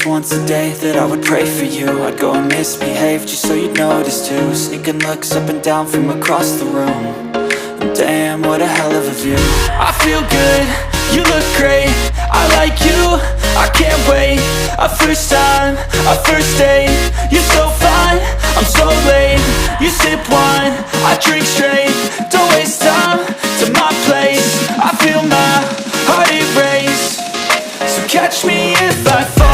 once a day that I would pray for you. I'd go and misbehave just so you'd notice too. Sneaking looks up and down from across the room. And damn, what a hell of a view. I feel good, you look great, I like you, I can't wait. A first time, a first date, you're so fine, I'm so late. You sip wine, I drink straight. Don't waste time to my place. I feel my heart erase. So catch me if I fall.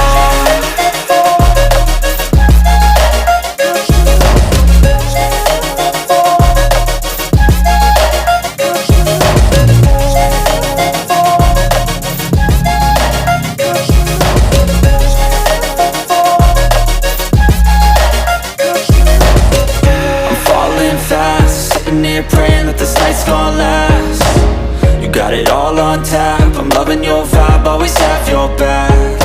Praying that this night's gonna last. You got it all on tap, I'm loving your vibe, always have your back.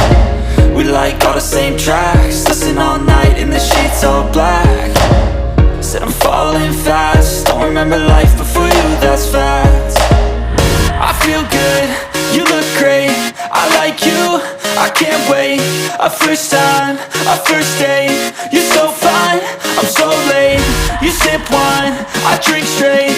We like all the same tracks, listen all night in the sheets all black. Said I'm falling fast, don't remember life before you, that's fact. I feel good, you look great, I like you, I can't wait. A first time, a first date, you're so fine, I'm so late. You sip wine, I drink straight.